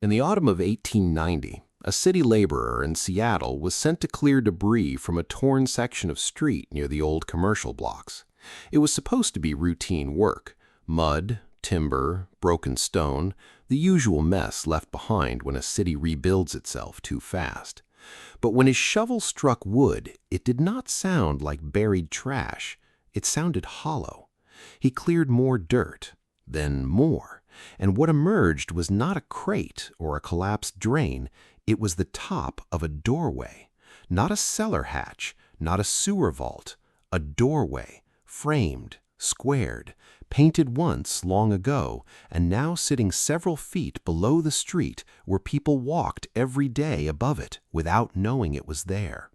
In the autumn of 1890, a city laborer in Seattle was sent to clear debris from a torn section of street near the old commercial blocks. It was supposed to be routine work: mud, timber, broken stone, the usual mess left behind when a city rebuilds itself too fast. But when his shovel struck wood, it did not sound like buried trash. It sounded hollow. He cleared more dirt, then more, and what emerged was not a crate or a collapsed drain. It was the top of a doorway. Not a cellar hatch, not a sewer vault. A doorway, framed, squared, painted once long ago, and now sitting several feet below the street where people walked every day above it without knowing it was there.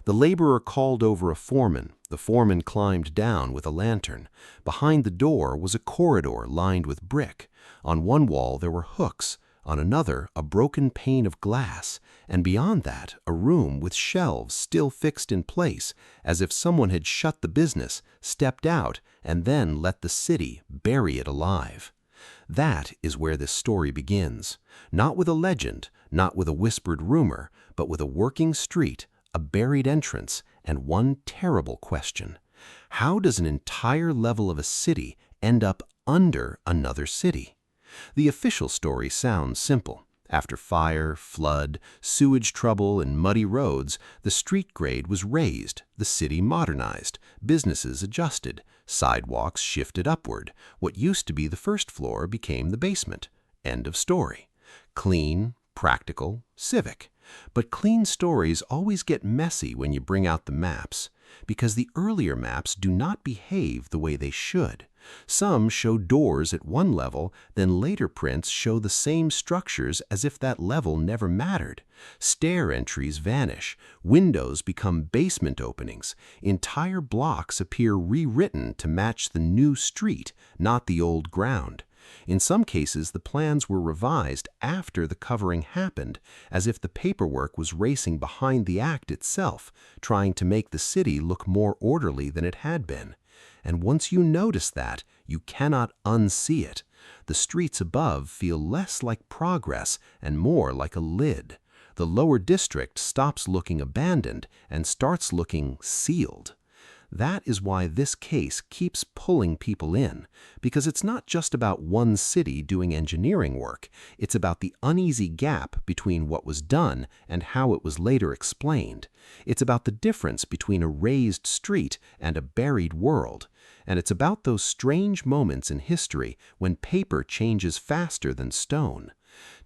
The laborer called over a foreman. The foreman climbed down with a lantern. Behind the door was a corridor lined with brick. On one wall there were hooks, on another a broken pane of glass, and beyond that a room with shelves still fixed in place, as if someone had shut the business, stepped out, and then let the city bury it alive. That is where this story begins, not with a legend, not with a whispered rumor, but with a working street, a buried entrance, and one terrible question. How does an entire level of a city end up under another city? The official story sounds simple. After fire, flood, sewage trouble, and muddy roads, the street grade was raised, the city modernized, businesses adjusted, sidewalks shifted upward. What used to be the first floor became the basement. End of story. Clean, practical, civic. But clean stories always get messy when you bring out the maps, because the earlier maps do not behave the way they should. Some show doors at one level, then later prints show the same structures as if that level never mattered. Stair entries vanish, windows become basement openings, entire blocks appear rewritten to match the new street, not the old ground. In some cases, the plans were revised after the covering happened, as if the paperwork was racing behind the act itself, trying to make the city look more orderly than it had been. And once you notice that, you cannot unsee it. The streets above feel less like progress and more like a lid. The lower district stops looking abandoned and starts looking sealed. That is why this case keeps pulling people in, because it's not just about one city doing engineering work. It's about the uneasy gap between what was done and how it was later explained. It's about the difference between a raised street and a buried world. And it's about those strange moments in history when paper changes faster than stone.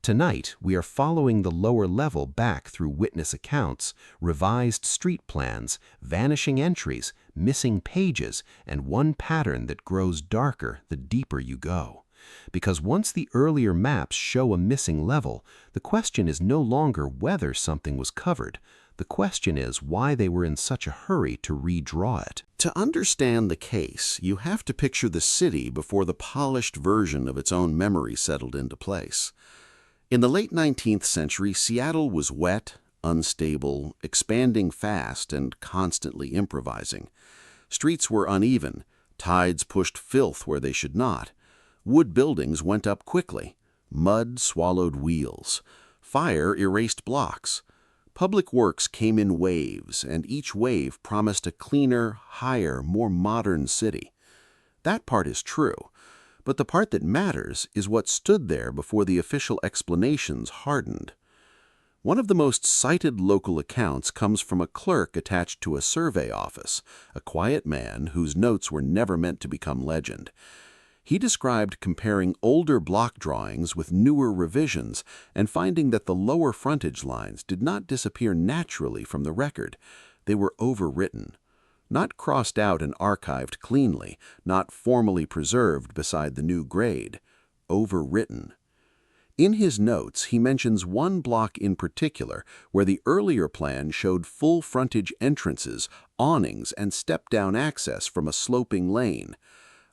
Tonight, we are following the lower level back through witness accounts, revised street plans, vanishing entries, missing pages, and one pattern that grows darker the deeper you go. Because once the earlier maps show a missing level, the question is no longer whether something was covered. The question is why they were in such a hurry to redraw it. To understand the case, you have to picture the city before the polished version of its own memory settled into place. In the late 19th century, Seattle was wet, unstable, expanding fast, and constantly improvising. Streets were uneven, tides pushed filth where they should not. Wood buildings went up quickly. Mud swallowed wheels. Fire erased blocks. Public works came in waves, and each wave promised a cleaner, higher, more modern city. That part is true, but the part that matters is what stood there before the official explanations hardened. One of the most cited local accounts comes from a clerk attached to a survey office, a quiet man whose notes were never meant to become legend. He described comparing older block drawings with newer revisions and finding that the lower frontage lines did not disappear naturally from the record. They were overwritten. Not crossed out and archived cleanly, not formally preserved beside the new grade. Overwritten. In his notes, he mentions one block in particular where the earlier plan showed full frontage entrances, awnings, and step-down access from a sloping lane.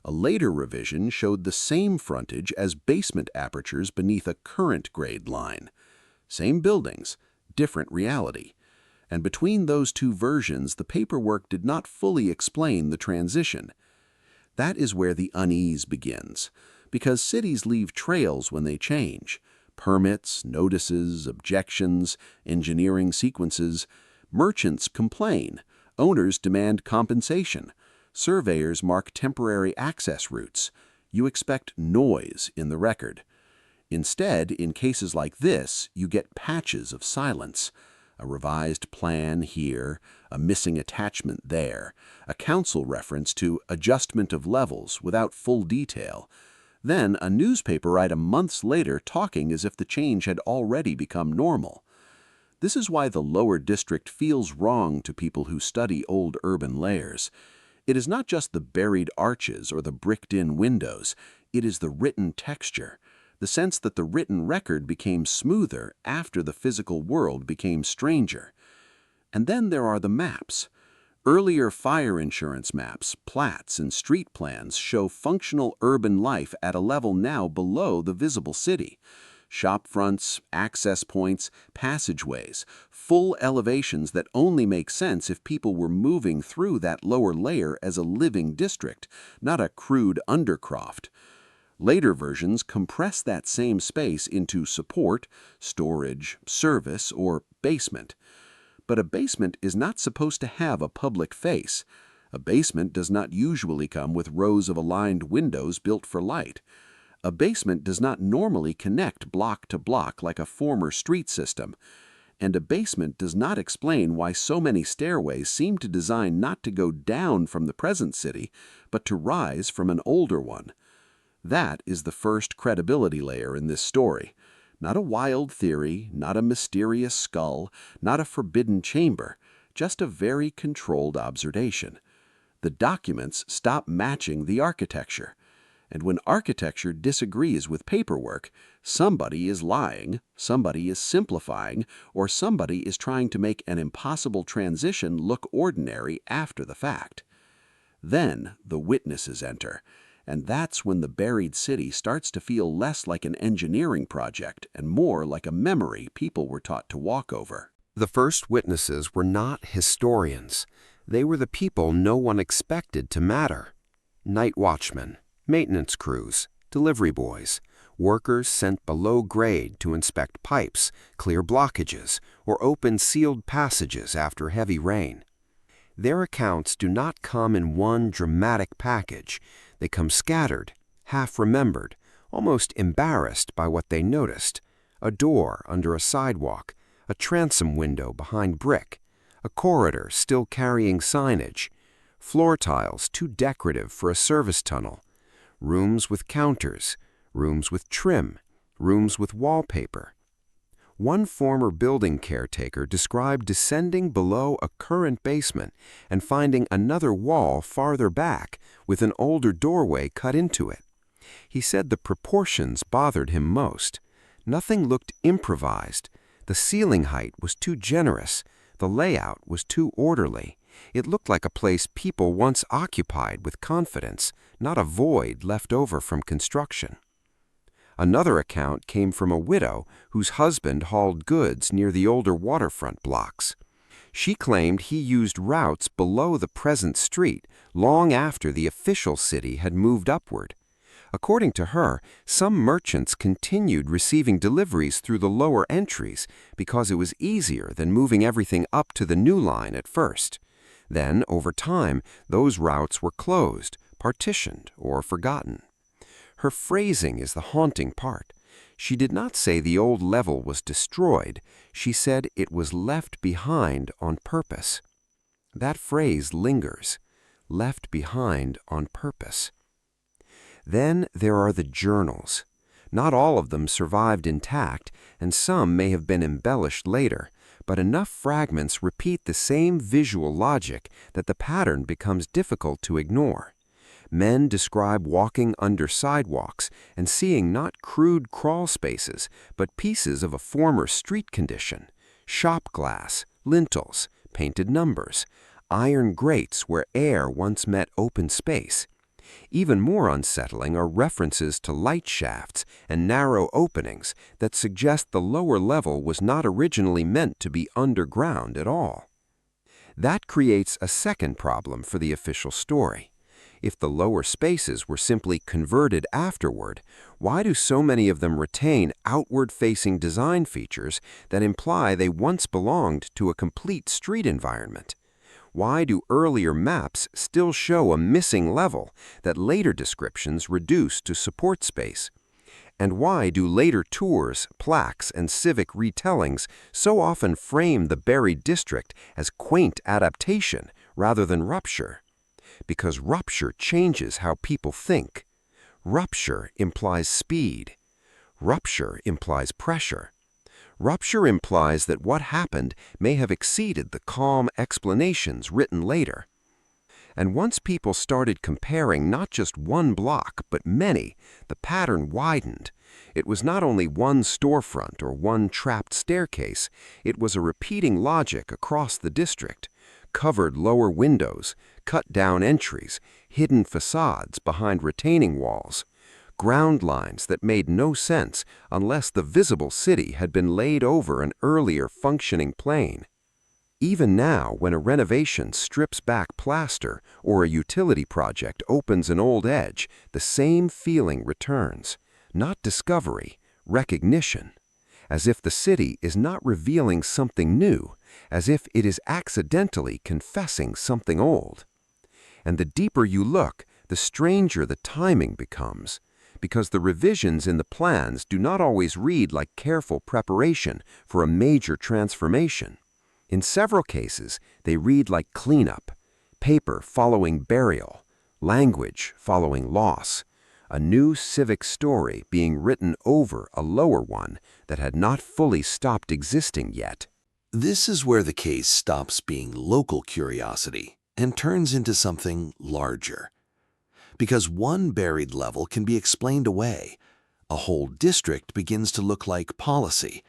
A later revision showed the same frontage as basement apertures beneath a current grade line. Same buildings, different reality. And between those two versions, the paperwork did not fully explain the transition. That is where the unease begins, because cities leave trails when they change. Permits, notices, objections, engineering sequences. Merchants complain. Owners demand compensation. Surveyors mark temporary access routes. You expect noise in the record. Instead, in cases like this, you get patches of silence. A revised plan here, a missing attachment there, a council reference to adjustment of levels without full detail. Then a newspaper item months later talking as if the change had already become normal. This is why the lower district feels wrong to people who study old urban layers. It is not just the buried arches or the bricked-in windows. It is the written texture, the sense that the written record became smoother after the physical world became stranger. And then there are the maps. Earlier fire insurance maps, plats, and street plans show functional urban life at a level now below the visible city. Shop fronts, access points, passageways, full elevations that only make sense if people were moving through that lower layer as a living district, not a crude undercroft. Later versions compress that same space into support, storage, service, or basement. But a basement is not supposed to have a public face. A basement does not usually come with rows of aligned windows built for light. A basement does not normally connect block to block like a former street system. And a basement does not explain why so many stairways seem to design not to go down from the present city, but to rise from an older one. That is the first credibility layer in this story. Not a wild theory, not a mysterious skull, not a forbidden chamber, just a very controlled observation. The documents stop matching the architecture. And when architecture disagrees with paperwork, somebody is lying, somebody is simplifying, or somebody is trying to make an impossible transition look ordinary after the fact. Then the witnesses enter. And that's when the buried city starts to feel less like an engineering project and more like a memory people were taught to walk over. The first witnesses were not historians. They were the people no one expected to matter. Night watchmen, maintenance crews, delivery boys, workers sent below grade to inspect pipes, clear blockages, or open sealed passages after heavy rain. Their accounts do not come in one dramatic package. They come scattered, half-remembered, almost embarrassed by what they noticed. A door under a sidewalk, a transom window behind brick, a corridor still carrying signage, floor tiles too decorative for a service tunnel, rooms with counters, rooms with trim, rooms with wallpaper. One former building caretaker described descending below a current basement and finding another wall farther back with an older doorway cut into it. He said the proportions bothered him most. Nothing looked improvised. The ceiling height was too generous. The layout was too orderly. It looked like a place people once occupied with confidence, not a void left over from construction. Another account came from a widow whose husband hauled goods near the older waterfront blocks. She claimed he used routes below the present street long after the official city had moved upward. According to her, some merchants continued receiving deliveries through the lower entries because it was easier than moving everything up to the new line at first. Then, over time, those routes were closed, partitioned, or forgotten. Her phrasing is the haunting part. She did not say the old level was destroyed. She said it was left behind on purpose. That phrase lingers, left behind on purpose. Then there are the journals. Not all of them survived intact, and some may have been embellished later, but enough fragments repeat the same visual logic that the pattern becomes difficult to ignore. Men describe walking under sidewalks and seeing not crude crawl spaces, but pieces of a former street condition, shop glass, lintels, painted numbers, iron grates where air once met open space. Even more unsettling are references to light shafts and narrow openings that suggest the lower level was not originally meant to be underground at all. That creates a second problem for the official story. If the lower spaces were simply converted afterward, why do so many of them retain outward-facing design features that imply they once belonged to a complete street environment? Why do earlier maps still show a missing level that later descriptions reduce to support space? And why do later tours, plaques, and civic retellings so often frame the buried district as quaint adaptation rather than rupture? Because rupture changes how people think. Rupture implies speed. Rupture implies pressure. Rupture implies that what happened may have exceeded the calm explanations written later. And once people started comparing not just one block, but many, the pattern widened. It was not only one storefront or one trapped staircase, it was a repeating logic across the district. Covered lower windows, cut-down entries, hidden facades behind retaining walls, ground lines that made no sense unless the visible city had been laid over an earlier functioning plane. Even now, when a renovation strips back plaster or a utility project opens an old edge, the same feeling returns. Not discovery, recognition. As if the city is not revealing something new, as if it is accidentally confessing something old. And the deeper you look, the stranger the timing becomes, because the revisions in the plans do not always read like careful preparation for a major transformation. In several cases, they read like cleanup, paper following burial, language following loss, a new civic story being written over a lower one that had not fully stopped existing yet. This is where the case stops being local curiosity and turns into something larger. Because one buried level can be explained away, a whole district begins to look like policy,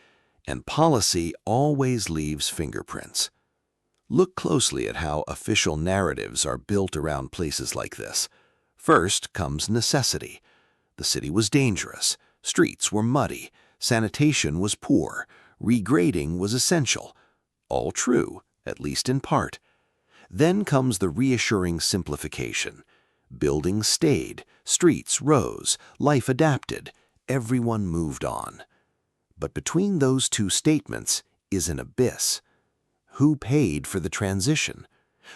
and policy always leaves fingerprints. Look closely at how official narratives are built around places like this. First comes necessity. The city was dangerous, streets were muddy, sanitation was poor, regrading was essential. All true, at least in part. Then comes the reassuring simplification. Buildings stayed, streets rose, life adapted, everyone moved on. But between those two statements is an abyss. Who paid for the transition?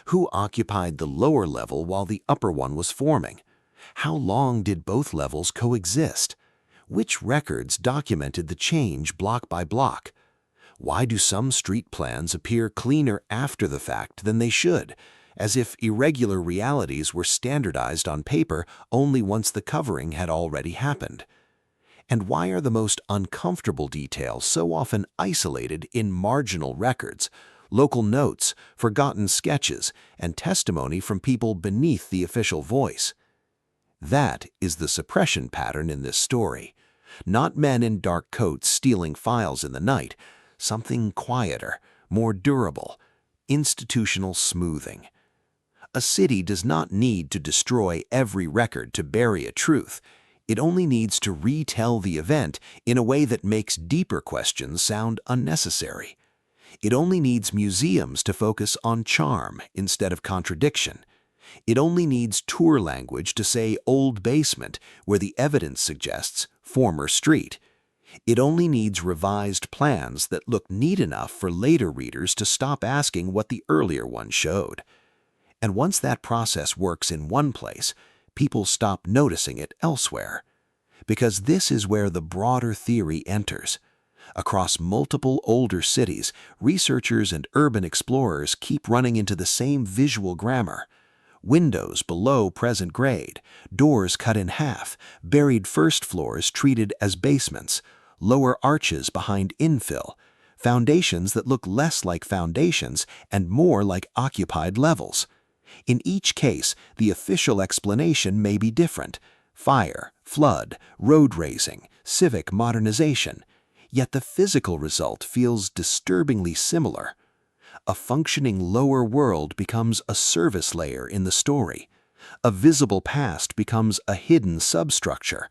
Who occupied the lower level while the upper one was forming? How long did both levels coexist? Which records documented the change block by block? Why do some street plans appear cleaner after the fact than they should, as if irregular realities were standardized on paper only once the covering had already happened? And why are the most uncomfortable details so often isolated in marginal records, local notes, forgotten sketches, and testimony from people beneath the official voice? That is the suppression pattern in this story. Not men in dark coats stealing files in the night, something quieter, more durable, institutional smoothing. A city does not need to destroy every record to bury a truth. It only needs to retell the event in a way that makes deeper questions sound unnecessary. It only needs museums to focus on charm instead of contradiction. It only needs tour language to say old basement where the evidence suggests former street. It only needs revised plans that look neat enough for later readers to stop asking what the earlier one showed. And once that process works in one place, people stop noticing it elsewhere. Because this is where the broader theory enters. Across multiple older cities, researchers and urban explorers keep running into the same visual grammar. Windows below present grade, doors cut in half, buried first floors treated as basements, lower arches behind infill, foundations that look less like foundations and more like occupied levels. In each case, the official explanation may be different: fire, flood, road raising, civic modernization. Yet the physical result feels disturbingly similar. A functioning lower world becomes a service layer in the story. A visible past becomes a hidden substructure.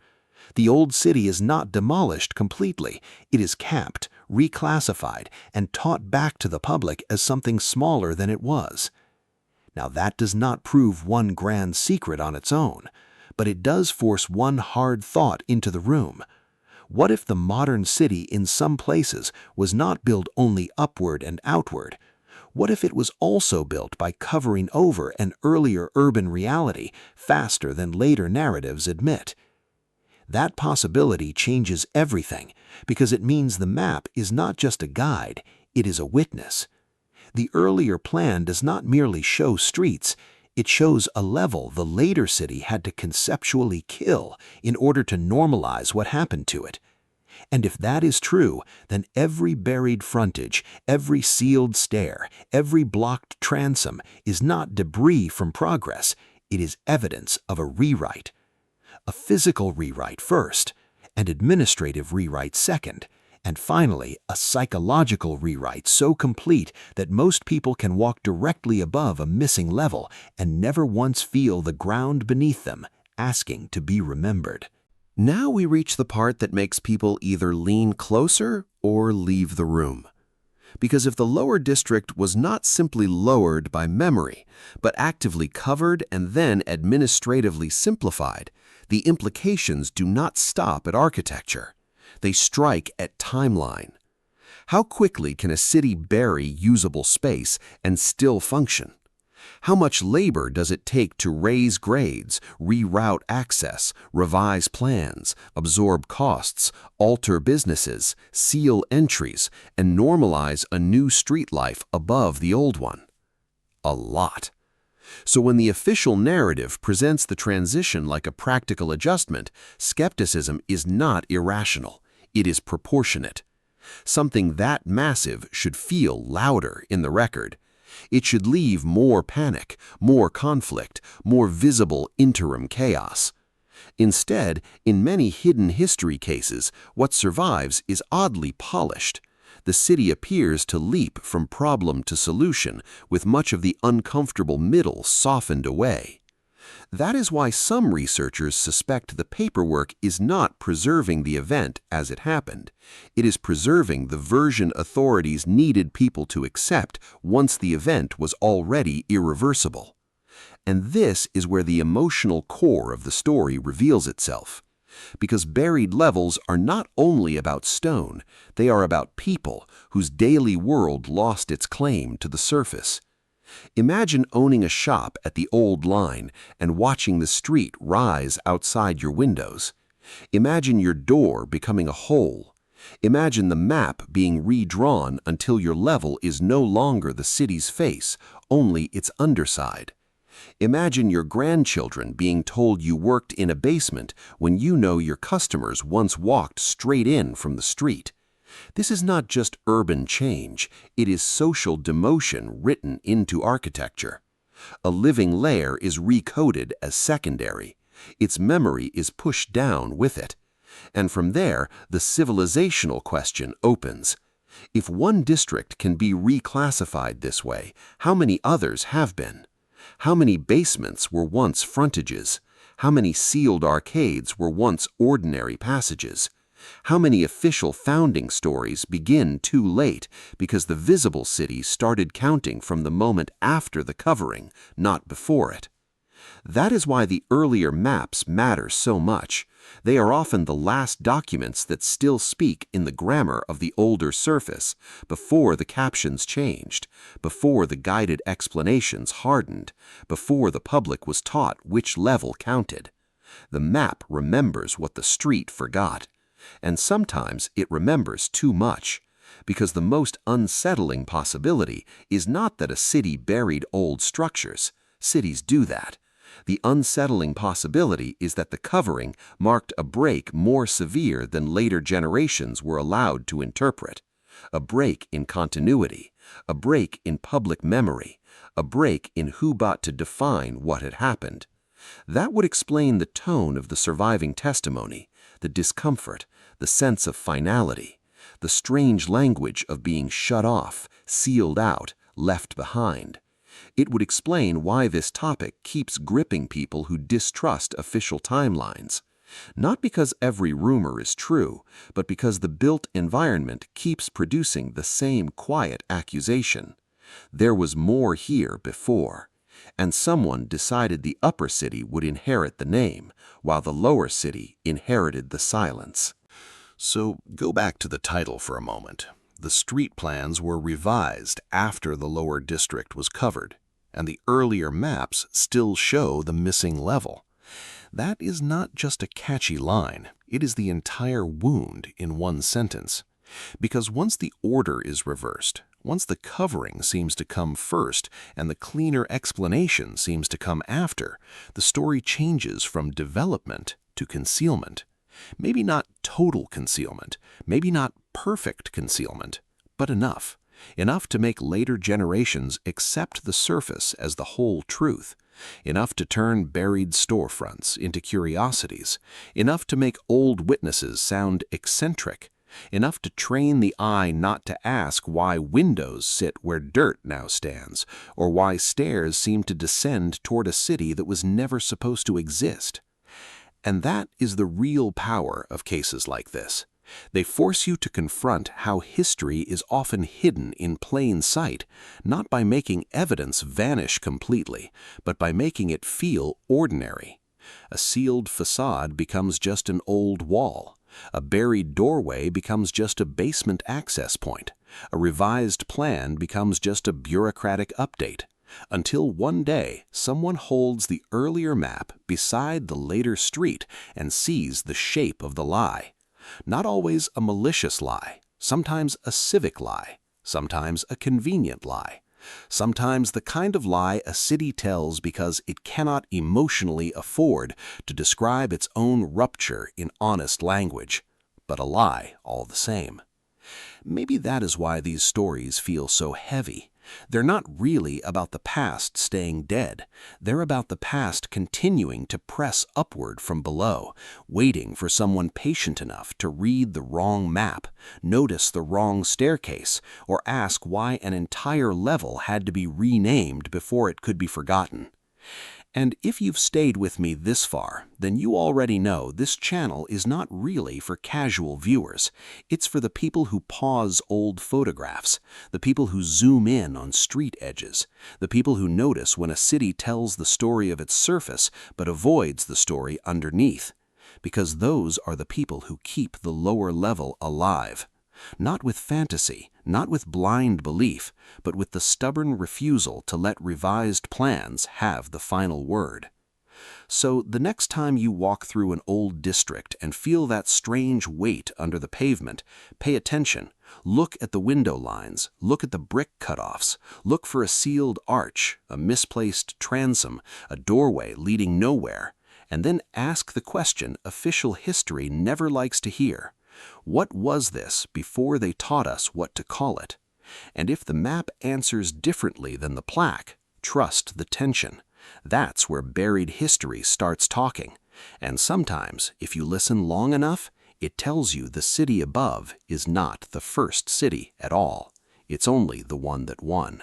The old city is not demolished completely. It is capped, reclassified, and taught back to the public as something smaller than it was. Now, that does not prove one grand secret on its own, but it does force one hard thought into the room. What if the modern city in some places was not built only upward and outward? What if it was also built by covering over an earlier urban reality faster than later narratives admit? That possibility changes everything, because it means the map is not just a guide, it is a witness. The earlier plan does not merely show streets, it shows a level the later city had to conceptually kill in order to normalize what happened to it. And if that is true, then every buried frontage, every sealed stair, every blocked transom is not debris from progress, it is evidence of a rewrite. A physical rewrite first, an administrative rewrite second, and finally a psychological rewrite so complete that most people can walk directly above a missing level and never once feel the ground beneath them, asking to be remembered. Now we reach the part that makes people either lean closer or leave the room. Because if the lower district was not simply lowered by memory, but actively covered and then administratively simplified, the implications do not stop at architecture. They strike at timeline. How quickly can a city bury usable space and still function? How much labor does it take to raise grades, reroute access, revise plans, absorb costs, alter businesses, seal entries, and normalize a new street life above the old one? A lot. So when the official narrative presents the transition like a practical adjustment, skepticism is not irrational. It is proportionate. Something that massive should feel louder in the record. It should leave more panic, more conflict, more visible interim chaos. Instead, in many hidden history cases, what survives is oddly polished. The city appears to leap from problem to solution, with much of the uncomfortable middle softened away. That is why some researchers suspect the paperwork is not preserving the event as it happened. It is preserving the version authorities needed people to accept once the event was already irreversible. And this is where the emotional core of the story reveals itself. Because buried levels are not only about stone, they are about people whose daily world lost its claim to the surface. Imagine owning a shop at the old line and watching the street rise outside your windows. Imagine your door becoming a hole. Imagine the map being redrawn until your level is no longer the city's face, only its underside. Imagine your grandchildren being told you worked in a basement when you know your customers once walked straight in from the street. This is not just urban change, it is social demotion written into architecture. A living layer is recoded as secondary. Its memory is pushed down with it. And from there, the civilizational question opens. If one district can be reclassified this way, how many others have been? How many basements were once frontages? How many sealed arcades were once ordinary passages? How many official founding stories begin too late because the visible city started counting from the moment after the covering, not before it? That is why the earlier maps matter so much. They are often the last documents that still speak in the grammar of the older surface, before the captions changed, before the guided explanations hardened, before the public was taught which level counted. The map remembers what the street forgot. And sometimes it remembers too much, because the most unsettling possibility is not that a city buried old structures. Cities do that. The unsettling possibility is that the covering marked a break more severe than later generations were allowed to interpret. A break in continuity, a break in public memory, a break in who got to define what had happened. That would explain the tone of the surviving testimony, the discomfort, the sense of finality, the strange language of being shut off, sealed out, left behind. It would explain why this topic keeps gripping people who distrust official timelines. Not because every rumor is true, but because the built environment keeps producing the same quiet accusation. There was more here before. and someone decided the upper city would inherit the name, while the lower city inherited the silence. So go back to the title for a moment. The street plans were revised after the lower district was covered, and the earlier maps still show the missing level. That is not just a catchy line, it is the entire wound in one sentence. Because once the order is reversed, once the covering seems to come first and the cleaner explanation seems to come after, the story changes from development to concealment. Maybe not total concealment, maybe not perfect concealment, but enough. Enough to make later generations accept the surface as the whole truth. Enough to turn buried storefronts into curiosities. Enough to make old witnesses sound eccentric. Enough to train the eye not to ask why windows sit where dirt now stands, or why stairs seem to descend toward a city that was never supposed to exist. And that is the real power of cases like this. They force you to confront how history is often hidden in plain sight, not by making evidence vanish completely, but by making it feel ordinary. A sealed facade becomes just an old wall. A buried doorway becomes just a basement access point. A revised plan becomes just a bureaucratic update. Until one day, someone holds the earlier map beside the later street and sees the shape of the lie. Not always a malicious lie, sometimes a civic lie, sometimes a convenient lie, sometimes the kind of lie a city tells because it cannot emotionally afford to describe its own rupture in honest language, but a lie all the same. Maybe that is why these stories feel so heavy. They're not really about the past staying dead. They're about the past continuing to press upward from below, waiting for someone patient enough to read the wrong map, notice the wrong staircase, or ask why an entire level had to be renamed before it could be forgotten. And if you've stayed with me this far, then you already know this channel is not really for casual viewers. It's for the people who pause old photographs, the people who zoom in on street edges, the people who notice when a city tells the story of its surface but avoids the story underneath. Because those are the people who keep the lower level alive. Not with fantasy, not with blind belief, but with the stubborn refusal to let revised plans have the final word. So the next time you walk through an old district and feel that strange weight under the pavement, pay attention. Look at the window lines, look at the brick cutoffs, look for a sealed arch, a misplaced transom, a doorway leading nowhere, and then ask the question official history never likes to hear. What was this before they taught us what to call it? And if the map answers differently than the plaque, trust the tension. That's where buried history starts talking. And sometimes, if you listen long enough, it tells you the city above is not the first city at all. It's only the one that won.